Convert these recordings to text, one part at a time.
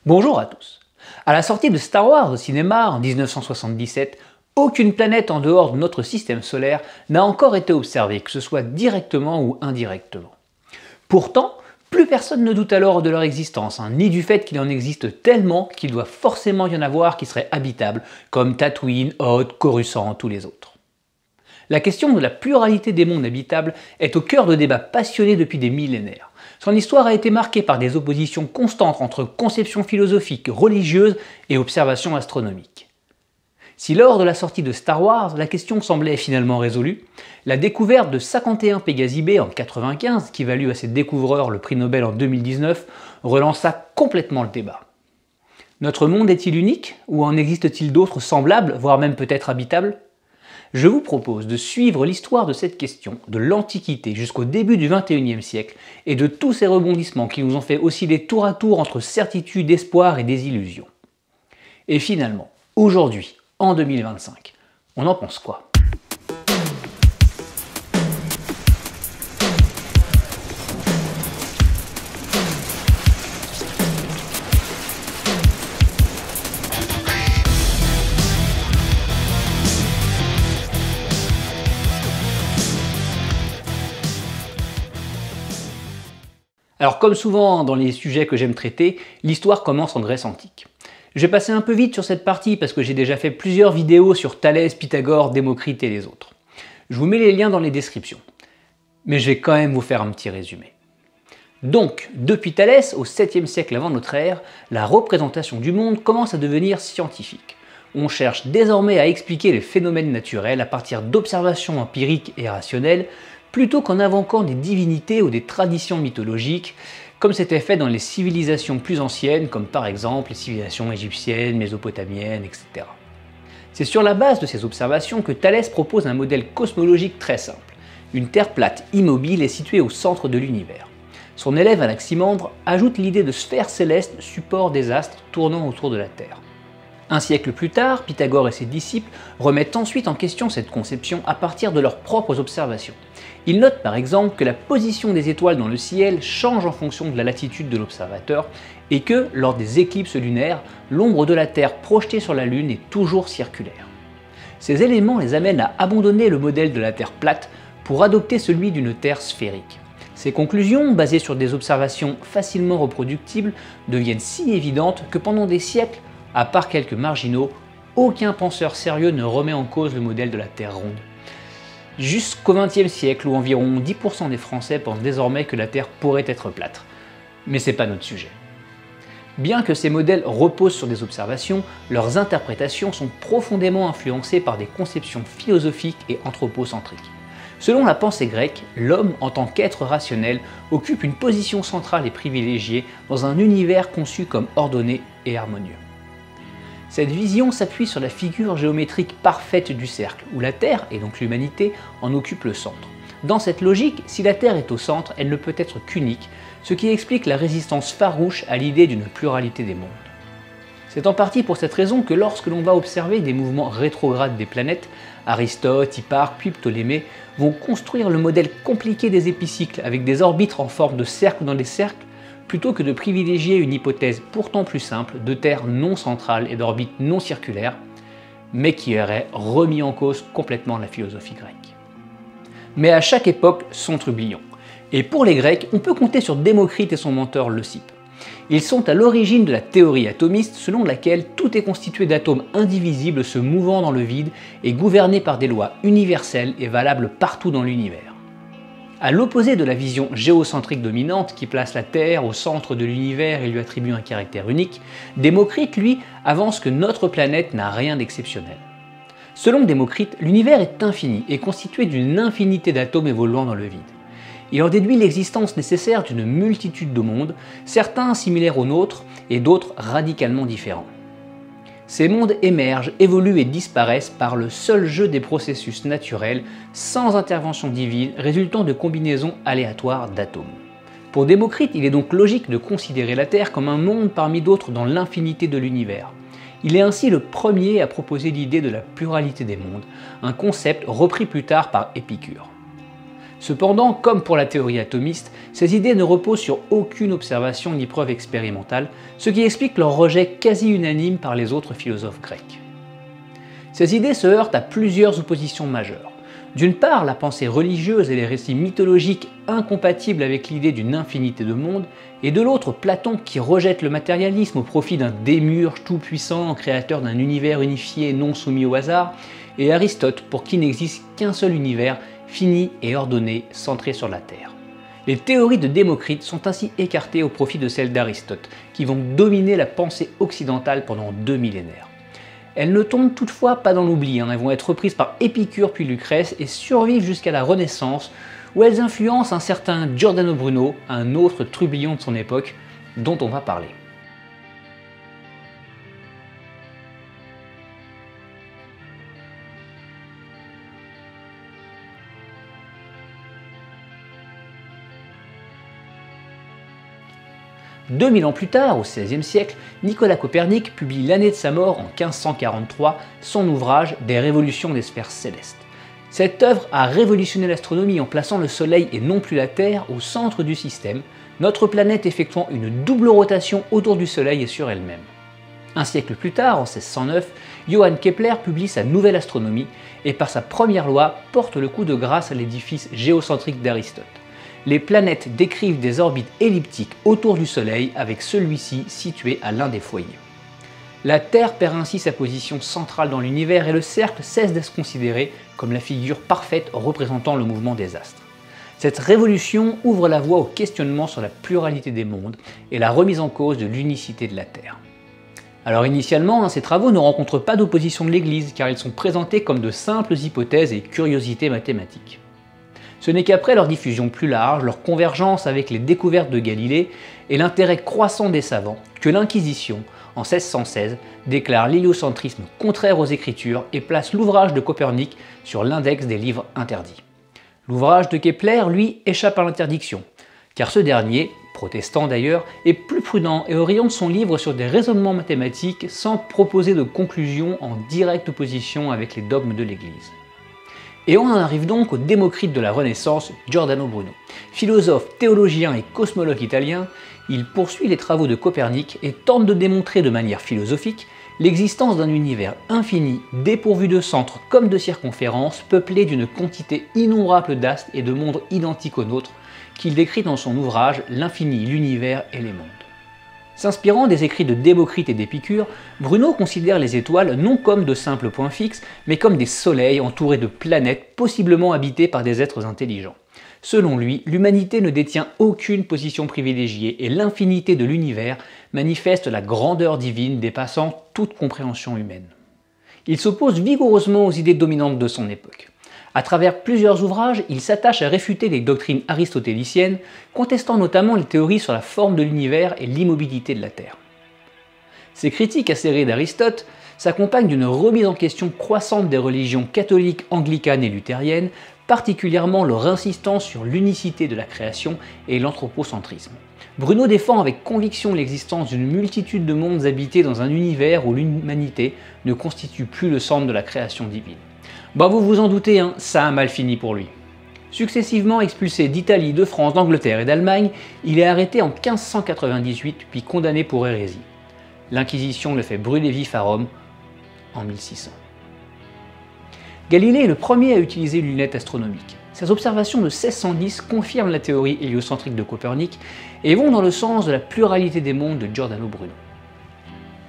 Bonjour à tous. À la sortie de Star Wars au cinéma en 1977, aucune planète en dehors de notre système solaire n'a encore été observée, que ce soit directement ou indirectement. Pourtant, plus personne ne doute alors de leur existence, ni du fait qu'il en existe tellement qu'il doit forcément y en avoir qui seraient habitables, comme Tatooine, Hoth, Coruscant, tous les autres. La question de la pluralité des mondes habitables est au cœur de débats passionnés depuis des millénaires. Son histoire a été marquée par des oppositions constantes entre conceptions philosophiques, religieuses et observations astronomiques. Si lors de la sortie de Star Wars, la question semblait finalement résolue, la découverte de 51 Pégasi B en 1995, qui valut à ses découvreurs le prix Nobel en 2019, relança complètement le débat. Notre monde est-il unique, ou en existe-t-il d'autres semblables, voire même peut-être habitables ? Je vous propose de suivre l'histoire de cette question, de l'Antiquité jusqu'au début du XXIe siècle, et de tous ces rebondissements qui nous ont fait osciller tour à tour entre certitude, espoir et désillusion. Et finalement, aujourd'hui, en 2025, on en pense quoi ? Alors comme souvent dans les sujets que j'aime traiter, l'histoire commence en Grèce antique. Je vais passer un peu vite sur cette partie parce que j'ai déjà fait plusieurs vidéos sur Thalès, Pythagore, Démocrite et les autres. Je vous mets les liens dans les descriptions. Mais je vais quand même vous faire un petit résumé. Donc, depuis Thalès, au 7e siècle avant notre ère, la représentation du monde commence à devenir scientifique. On cherche désormais à expliquer les phénomènes naturels à partir d'observations empiriques et rationnelles, plutôt qu'en invoquant des divinités ou des traditions mythologiques, comme c'était fait dans les civilisations plus anciennes, comme par exemple les civilisations égyptiennes, mésopotamiennes, etc. C'est sur la base de ces observations que Thalès propose un modèle cosmologique très simple. Une Terre plate immobile est située au centre de l'univers. Son élève Anaximandre ajoute l'idée de sphère céleste, support des astres tournant autour de la Terre. Un siècle plus tard, Pythagore et ses disciples remettent ensuite en question cette conception à partir de leurs propres observations. Ils notent par exemple que la position des étoiles dans le ciel change en fonction de la latitude de l'observateur et que, lors des éclipses lunaires, l'ombre de la Terre projetée sur la Lune est toujours circulaire. Ces éléments les amènent à abandonner le modèle de la Terre plate pour adopter celui d'une Terre sphérique. Ces conclusions, basées sur des observations facilement reproductibles, deviennent si évidentes que pendant des siècles, à part quelques marginaux, aucun penseur sérieux ne remet en cause le modèle de la Terre ronde. Jusqu'au XXe siècle, où environ 10% des Français pensent désormais que la Terre pourrait être plate. Mais c'est pas notre sujet. Bien que ces modèles reposent sur des observations, leurs interprétations sont profondément influencées par des conceptions philosophiques et anthropocentriques. Selon la pensée grecque, l'homme, en tant qu'être rationnel, occupe une position centrale et privilégiée dans un univers conçu comme ordonné et harmonieux. Cette vision s'appuie sur la figure géométrique parfaite du cercle, où la Terre, et donc l'humanité, en occupe le centre. Dans cette logique, si la Terre est au centre, elle ne peut être qu'unique, ce qui explique la résistance farouche à l'idée d'une pluralité des mondes. C'est en partie pour cette raison que lorsque l'on va observer des mouvements rétrogrades des planètes, Aristote, Hipparque puis Ptolémée vont construire le modèle compliqué des épicycles avec des orbites en forme de cercle dans des cercles, plutôt que de privilégier une hypothèse pourtant plus simple de Terre non centrale et d'orbite non circulaire, mais qui aurait remis en cause complètement la philosophie grecque. Mais à chaque époque, son trublion. Et pour les Grecs, on peut compter sur Démocrite et son mentor Leucippe. Ils sont à l'origine de la théorie atomiste selon laquelle tout est constitué d'atomes indivisibles se mouvant dans le vide et gouvernés par des lois universelles et valables partout dans l'univers. À l'opposé de la vision géocentrique dominante qui place la Terre au centre de l'univers et lui attribue un caractère unique, Démocrite, lui, avance que notre planète n'a rien d'exceptionnel. Selon Démocrite, l'univers est infini et constitué d'une infinité d'atomes évoluant dans le vide. Il en déduit l'existence nécessaire d'une multitude de mondes, certains similaires aux nôtres et d'autres radicalement différents. Ces mondes émergent, évoluent et disparaissent par le seul jeu des processus naturels, sans intervention divine, résultant de combinaisons aléatoires d'atomes. Pour Démocrite, il est donc logique de considérer la Terre comme un monde parmi d'autres dans l'infinité de l'univers. Il est ainsi le premier à proposer l'idée de la pluralité des mondes, un concept repris plus tard par Épicure. Cependant, comme pour la théorie atomiste, ces idées ne reposent sur aucune observation ni preuve expérimentale, ce qui explique leur rejet quasi unanime par les autres philosophes grecs. Ces idées se heurtent à plusieurs oppositions majeures. D'une part, la pensée religieuse et les récits mythologiques incompatibles avec l'idée d'une infinité de mondes, et de l'autre, Platon qui rejette le matérialisme au profit d'un démiurge tout-puissant, créateur d'un univers unifié non soumis au hasard, et Aristote pour qui n'existe qu'un seul univers, fini et ordonné, centré sur la Terre. Les théories de Démocrite sont ainsi écartées au profit de celles d'Aristote, qui vont dominer la pensée occidentale pendant 2 millénaires. Elles ne tombent toutefois pas dans l'oubli, elles vont être reprises par Épicure puis Lucrèce et survivent jusqu'à la Renaissance, où elles influencent un certain Giordano Bruno, un autre trublion de son époque, dont on va parler. « 2000 ans plus tard, au XVIe siècle, Nicolas Copernic publie l'année de sa mort en 1543 son ouvrage « Des révolutions des sphères célestes ». Cette œuvre a révolutionné l'astronomie en plaçant le Soleil et non plus la Terre au centre du système, notre planète effectuant une double rotation autour du Soleil et sur elle-même. Un siècle plus tard, en 1609, Johann Kepler publie sa Nouvelle Astronomie et par sa première loi porte le coup de grâce à l'édifice géocentrique d'Aristote. Les planètes décrivent des orbites elliptiques autour du Soleil avec celui-ci situé à l'un des foyers. La Terre perd ainsi sa position centrale dans l'univers et le cercle cesse d'être considéré comme la figure parfaite représentant le mouvement des astres. Cette révolution ouvre la voie au questionnement sur la pluralité des mondes et la remise en cause de l'unicité de la Terre. Alors initialement, ces travaux ne rencontrent pas d'opposition de l'Église car ils sont présentés comme de simples hypothèses et curiosités mathématiques. Ce n'est qu'après leur diffusion plus large, leur convergence avec les découvertes de Galilée et l'intérêt croissant des savants que l'Inquisition, en 1616, déclare l'héliocentrisme contraire aux Écritures et place l'ouvrage de Copernic sur l'index des livres interdits. L'ouvrage de Kepler, lui, échappe à l'interdiction, car ce dernier, protestant d'ailleurs, est plus prudent et oriente son livre sur des raisonnements mathématiques sans proposer de conclusion en directe opposition avec les dogmes de l'Église. Et on en arrive donc au Démocrite de la Renaissance, Giordano Bruno. Philosophe, théologien et cosmologue italien, il poursuit les travaux de Copernic et tente de démontrer de manière philosophique l'existence d'un univers infini, dépourvu de centre comme de circonférence, peuplé d'une quantité innombrable d'astres et de mondes identiques aux nôtres, qu'il décrit dans son ouvrage L'infini, l'univers et les mondes. S'inspirant des écrits de Démocrite et d'Épicure, Bruno considère les étoiles non comme de simples points fixes, mais comme des soleils entourés de planètes possiblement habitées par des êtres intelligents. Selon lui, l'humanité ne détient aucune position privilégiée et l'infinité de l'univers manifeste la grandeur divine dépassant toute compréhension humaine. Il s'oppose vigoureusement aux idées dominantes de son époque. À travers plusieurs ouvrages, il s'attache à réfuter les doctrines aristotéliciennes, contestant notamment les théories sur la forme de l'univers et l'immobilité de la Terre. Ces critiques acérées d'Aristote s'accompagnent d'une remise en question croissante des religions catholiques, anglicanes et luthériennes, particulièrement leur insistance sur l'unicité de la création et l'anthropocentrisme. Bruno défend avec conviction l'existence d'une multitude de mondes habités dans un univers où l'humanité ne constitue plus le centre de la création divine. Bah vous vous en doutez, ça a mal fini pour lui. Successivement expulsé d'Italie, de France, d'Angleterre et d'Allemagne, il est arrêté en 1598 puis condamné pour hérésie. L'Inquisition le fait brûler vif à Rome en 1600. Galilée est le premier à utiliser une lunette astronomique. Ses observations de 1610 confirment la théorie héliocentrique de Copernic et vont dans le sens de la pluralité des mondes de Giordano Bruno.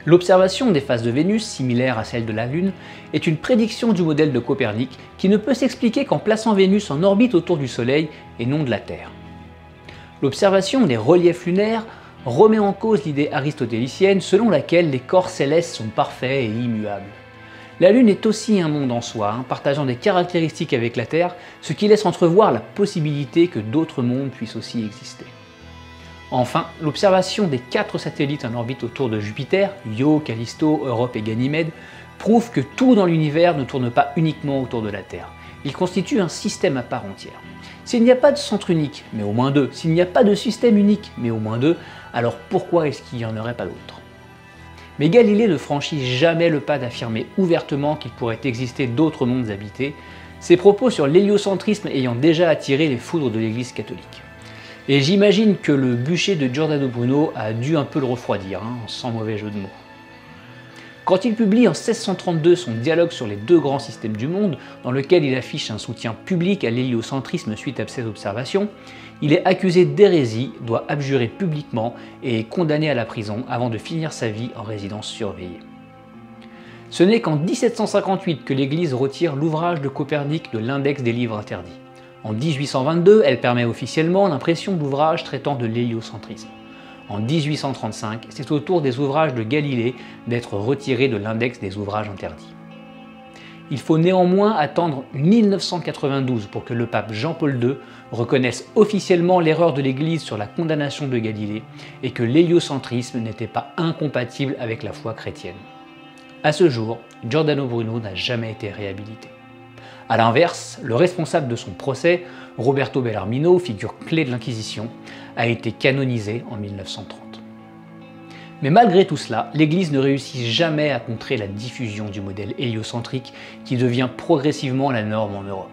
L'observation des phases de Vénus, similaire à celle de la Lune, est une prédiction du modèle de Copernic qui ne peut s'expliquer qu'en plaçant Vénus en orbite autour du Soleil et non de la Terre. L'observation des reliefs lunaires remet en cause l'idée aristotélicienne selon laquelle les corps célestes sont parfaits et immuables. La Lune est aussi un monde en soi, partageant des caractéristiques avec la Terre, ce qui laisse entrevoir la possibilité que d'autres mondes puissent aussi exister. Enfin, l'observation des 4 satellites en orbite autour de Jupiter, Io, Callisto, Europe et Ganymède, prouve que tout dans l'univers ne tourne pas uniquement autour de la Terre. Il constitue un système à part entière. S'il n'y a pas de centre unique, mais au moins 2, s'il n'y a pas de système unique, mais au moins 2, alors pourquoi est-ce qu'il n'y en aurait pas d'autres? Mais Galilée ne franchit jamais le pas d'affirmer ouvertement qu'il pourrait exister d'autres mondes habités, Ses propos sur l'héliocentrisme ayant déjà attiré les foudres de l'Église catholique. Et j'imagine que le bûcher de Giordano Bruno a dû un peu le refroidir, sans mauvais jeu de mots. Quand il publie en 1632 son dialogue sur les deux grands systèmes du monde, dans lequel il affiche un soutien public à l'héliocentrisme suite à ses observations, il est accusé d'hérésie, doit abjurer publiquement et est condamné à la prison avant de finir sa vie en résidence surveillée. Ce n'est qu'en 1758 que l'Église retire l'ouvrage de Copernic de l'index des livres interdits. En 1822, elle permet officiellement l'impression d'ouvrages traitant de l'héliocentrisme. En 1835, c'est au tour des ouvrages de Galilée d'être retirés de l'index des ouvrages interdits. Il faut néanmoins attendre 1992 pour que le pape Jean-Paul II reconnaisse officiellement l'erreur de l'Église sur la condamnation de Galilée et que l'héliocentrisme n'était pas incompatible avec la foi chrétienne. À ce jour, Giordano Bruno n'a jamais été réhabilité. A l'inverse, le responsable de son procès, Roberto Bellarmino, figure clé de l'Inquisition, a été canonisé en 1930. Mais malgré tout cela, l'Église ne réussit jamais à contrer la diffusion du modèle héliocentrique qui devient progressivement la norme en Europe.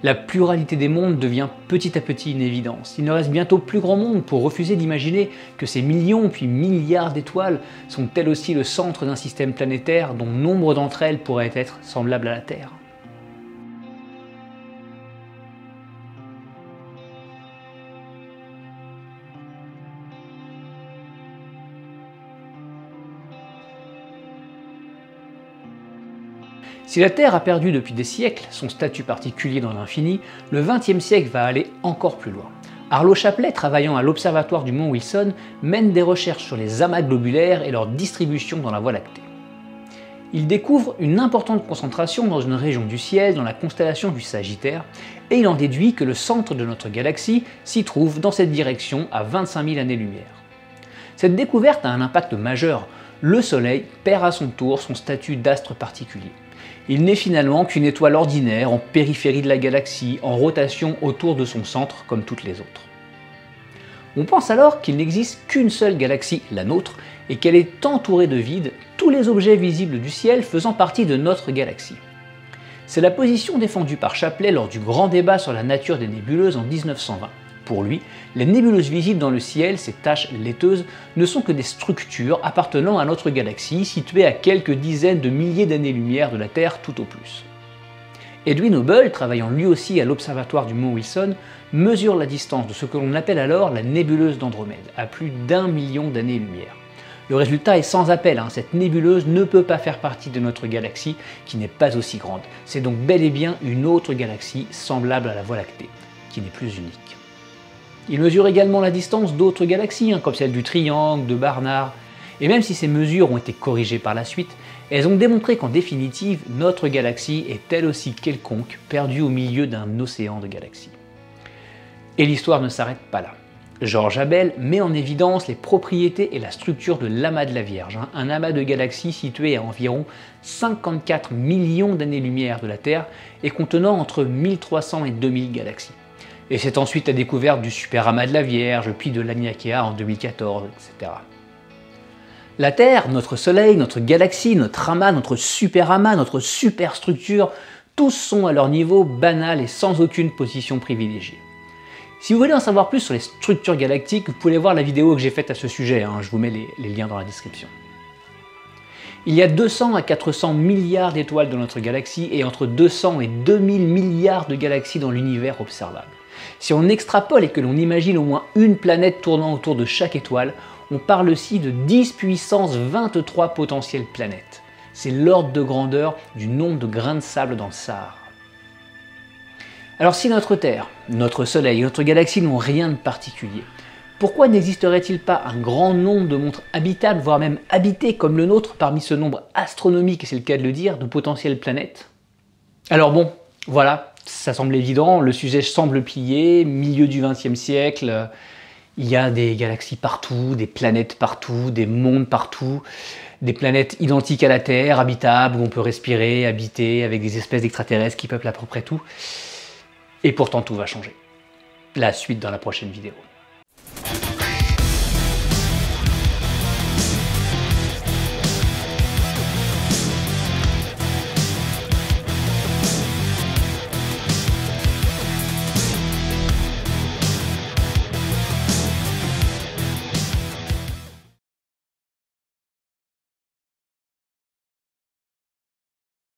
La pluralité des mondes devient petit à petit une évidence. Il ne reste bientôt plus grand monde pour refuser d'imaginer que ces millions puis milliards d'étoiles sont elles aussi le centre d'un système planétaire dont nombre d'entre elles pourraient être semblables à la Terre. Si la Terre a perdu depuis des siècles son statut particulier dans l'infini, le XXe siècle va aller encore plus loin. Arlo Chaplet, travaillant à l'Observatoire du Mont Wilson, mène des recherches sur les amas globulaires et leur distribution dans la Voie lactée. Il découvre une importante concentration dans une région du ciel, dans la constellation du Sagittaire, et il en déduit que le centre de notre galaxie s'y trouve dans cette direction à 25 000 années-lumière. Cette découverte a un impact majeur. Le Soleil perd à son tour son statut d'astre particulier. Il n'est finalement qu'une étoile ordinaire en périphérie de la galaxie, en rotation autour de son centre comme toutes les autres. On pense alors qu'il n'existe qu'une seule galaxie, la nôtre, et qu'elle est entourée de vide, tous les objets visibles du ciel faisant partie de notre galaxie. C'est la position défendue par Chaplet lors du grand débat sur la nature des nébuleuses en 1920. Pour lui, les nébuleuses visibles dans le ciel, ces taches laiteuses, ne sont que des structures appartenant à notre galaxie, situées à quelques dizaines de milliers d'années-lumière de la Terre tout au plus. Edwin Hubble, travaillant lui aussi à l'Observatoire du Mont Wilson, mesure la distance de ce que l'on appelle alors la nébuleuse d'Andromède, à plus d'1 million d'années-lumière. Le résultat est sans appel, cette nébuleuse ne peut pas faire partie de notre galaxie, qui n'est pas aussi grande. C'est donc bel et bien une autre galaxie semblable à la Voie lactée, qui n'est plus unique. Il mesure également la distance d'autres galaxies, comme celle du Triangle, de Barnard, et même si ces mesures ont été corrigées par la suite, elles ont démontré qu'en définitive, notre galaxie est elle aussi quelconque, perdue au milieu d'un océan de galaxies. Et l'histoire ne s'arrête pas là. George Abel met en évidence les propriétés et la structure de l'amas de la Vierge, un amas de galaxies situé à environ 54 millions d'années-lumière de la Terre et contenant entre 1300 et 2000 galaxies. Et c'est ensuite la découverte du superamas de la Vierge, puis de l'Aniakea en 2014, etc. La Terre, notre Soleil, notre galaxie, notre amas, notre superamas, notre superstructure, tous sont à leur niveau banal et sans aucune position privilégiée. Si vous voulez en savoir plus sur les structures galactiques, vous pouvez voir la vidéo que j'ai faite à ce sujet, je vous mets les liens dans la description. Il y a 200 à 400 milliards d'étoiles dans notre galaxie et entre 200 et 2000 milliards de galaxies dans l'univers observable. Si on extrapole et que l'on imagine au moins une planète tournant autour de chaque étoile, on parle aussi de 10 puissance 23 potentielles planètes. C'est l'ordre de grandeur du nombre de grains de sable dans le Sahara. Alors si notre Terre, notre Soleil et notre galaxie n'ont rien de particulier, pourquoi n'existerait-il pas un grand nombre de mondes habitables, voire même habités comme le nôtre, parmi ce nombre astronomique, et c'est le cas de le dire, de potentielles planètes? Alors bon, voilà, ça semble évident, le sujet semble plié, milieu du XXe siècle, il y a des galaxies partout, des planètes partout, des mondes partout, des planètes identiques à la Terre, habitables, où on peut respirer, habiter, avec des espèces d'extraterrestres qui peuplent à peu près tout. Et pourtant tout va changer. La suite dans la prochaine vidéo.